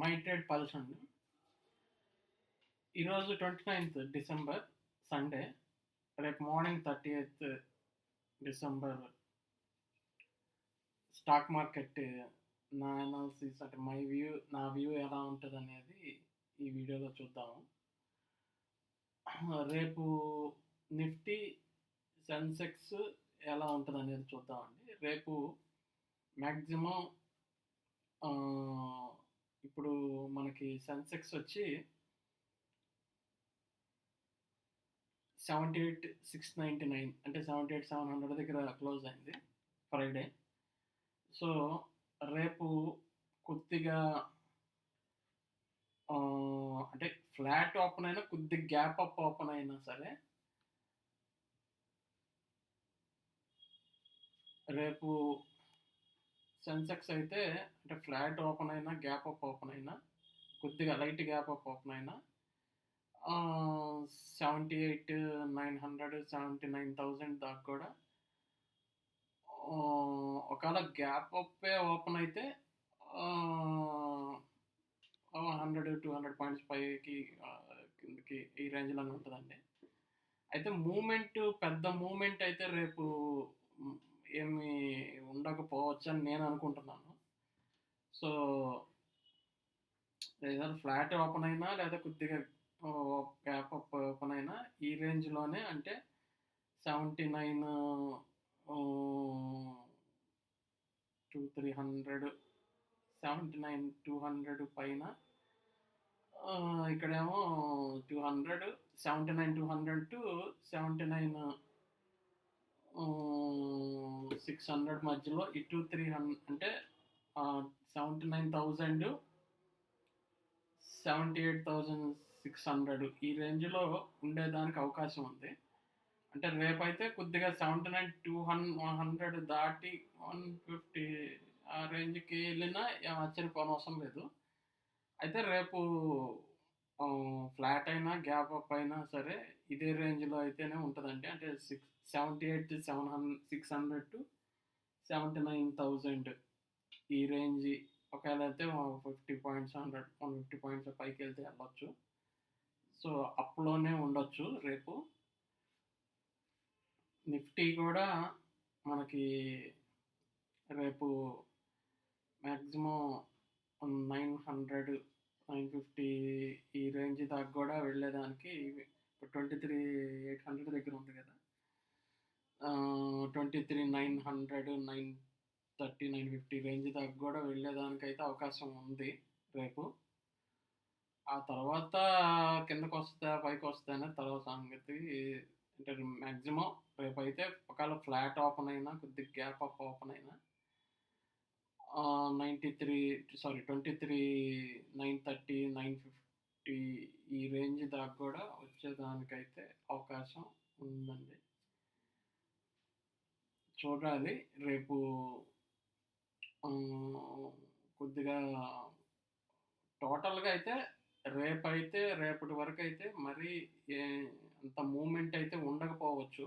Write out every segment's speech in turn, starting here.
My trade pulse అండి. ఈరోజు 29th December Sunday. రేపు morning 30th December stock market నా అనాలిసిస్ అంటే నా వ్యూ ఎలా ఉంటుంది అనేది ఈ వీడియోలో చూద్దాము. రేపు నిఫ్టీ సెన్సెక్స్ ఎలా ఉంటుంది అనేది చూద్దామండి. రేపు మ్యాక్సిమం ఇప్పుడు మనకి సెన్సెక్స్ వచ్చి 78,699 అంటే 78,700 దగ్గర క్లోజ్ అయింది ఫ్రైడే. సో రేపు కొద్దిగా అంటే ఫ్లాట్ ఓపెన్ అయినా కొద్దిగా గ్యాప్ అప్ ఓపెన్ అయినా సరే రేపు సెన్సెక్స్ అయితే అంటే ఫ్లాట్ ఓపెన్ అయినా గ్యాప్ అప్ ఓపెన్ అయినా కొద్దిగా లైట్ గ్యాప్ అప్ ఓపెన్ అయినా 78,900 79,000 దాకా కూడా ఒకవేళ గ్యాప్ అప్పే ఓపెన్ అయితే 100-200 పాయింట్స్ పైకి కిందకి ఈ రేంజ్లోనే ఉంటుందండి. అయితే పెద్ద మూమెంట్ అయితే రేపు ఏమి ఉండకపోవచ్చు అని నేను అనుకుంటున్నాను. సో ఏదైనా ఫ్లాట్ ఓపెన్ అయినా లేదా కొద్దిగా గ్యాప్ అప్ ఓపెన్ అయినా ఈ రేంజ్లోనే అంటే 79,300 79,200 పైన ఇక్కడేమో 200 79,200 టు 79,600 మధ్యలో ఇటు 300 అంటే 79,000 78,600 ఈ రేంజ్లో ఉండేదానికి అవకాశం ఉంది. అంటే రేపైతే కొద్దిగా 79,200 దాటి 150 ఆ రేంజ్కి వెళ్ళినా ఏం ఆశ్చర్యపోనవసరం లేదు. అయితే రేపు ఫ్లాట్ అయినా గ్యాప్ అప్ అయినా సరే ఇదే రేంజ్లో అయితేనే ఉంటుందండి. అంటే 78,600 టు 79,000 ఈ రేంజ్ ఒకవేళ అయితే 50 పాయింట్స్ 150 పాయింట్స్ పైకి వెళ్తే వెళ్ళొచ్చు. సో అప్లోనే ఉండొచ్చు రేపు. నిఫ్టీ కూడా మనకి రేపు మ్యాక్సిమం 900 950 ఈ రేంజ్ దాకా కూడా వెళ్ళేదానికి 23,800 దగ్గర ఉంది కదా, 23,900 930 950 రేంజ్ దాకా కూడా వెళ్ళేదానికి అయితే అవకాశం ఉంది రేపు. ఆ తర్వాత కిందకు వస్తా పైకి వస్తా అనేది తర్వాత సంగతి. అంటే మ్యాక్సిమం రేపు అయితే ఒకవేళ ఫ్లాట్ ఓపెన్ అయినా కొద్దిగా గ్యాప్ అప్ ఓపెన్ అయినా 23,930 950 ఈ రేంజ్ దాకా కూడా వచ్చేదానికైతే అవకాశం ఉందండి. చూడాలి రేపు కొద్దిగా టోటల్గా అయితే రేపటి వరకు అయితే మరీ అంత మూమెంట్ అయితే ఉండకపోవచ్చు.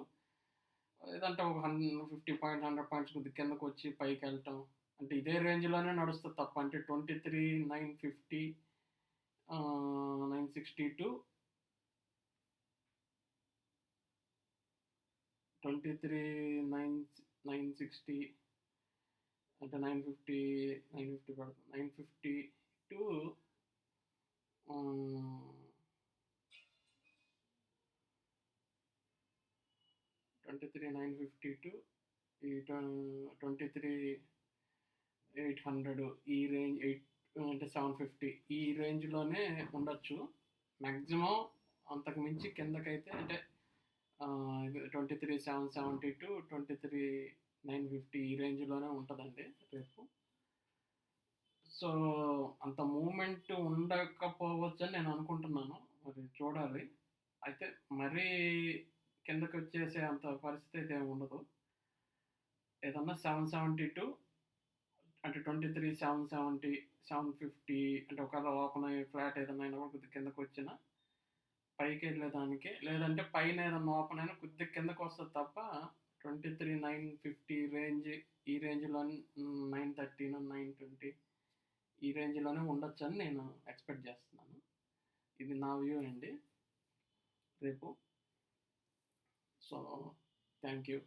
ఏదంటే ఒక 50 పాయింట్ 100 పాయింట్స్ కొద్దిగా కిందకు వచ్చి పైకి వెళ్ళటం అంటే ఇదే రేంజ్లోనే నడుస్తుంది తప్ప అంటే 23,950 960 టు 23,960 అంటే 950 పడుతుంది 950 టు 23,950 టు 23,800 ఈ రేంజ్ అంటే 750 ఈ రేంజ్లోనే ఉండొచ్చు. మ్యాక్సిమం అంతకు మించి కిందకైతే అంటే 23,770 టు 23,950 ఈ రేంజ్లోనే ఉంటుందండి రేపు. సో అంత మూమెంట్ ఉండకపోవచ్చు అని నేను అనుకుంటున్నాను. మరి చూడాలి. అయితే మరీ కిందకి వచ్చేసే అంత పరిస్థితి అయితే ఉండదు. ఏదన్నా 772 అంటే 23,770 750 అంటే ఒకవేళ ఓపెన్ అయ్యి ఫ్లాట్ ఏదైనా అయినా కూడా కొద్దిగా కిందకు వచ్చినా పైకి వెళ్ళేదానికి, లేదంటే పైన ఏదన్నా ఓపెన్ అయినా కొద్దిగా కిందకు వస్తుంది తప్ప 23,950 రేంజ్ ఈ రేంజ్లో 930 920 ఈ రేంజ్‌లోనే ఉండొచ్చని నేను ఎక్స్‌పెక్ట్ చేస్తున్నాను. ఇది నా వ్యూ అండి రేపు. So, thank you.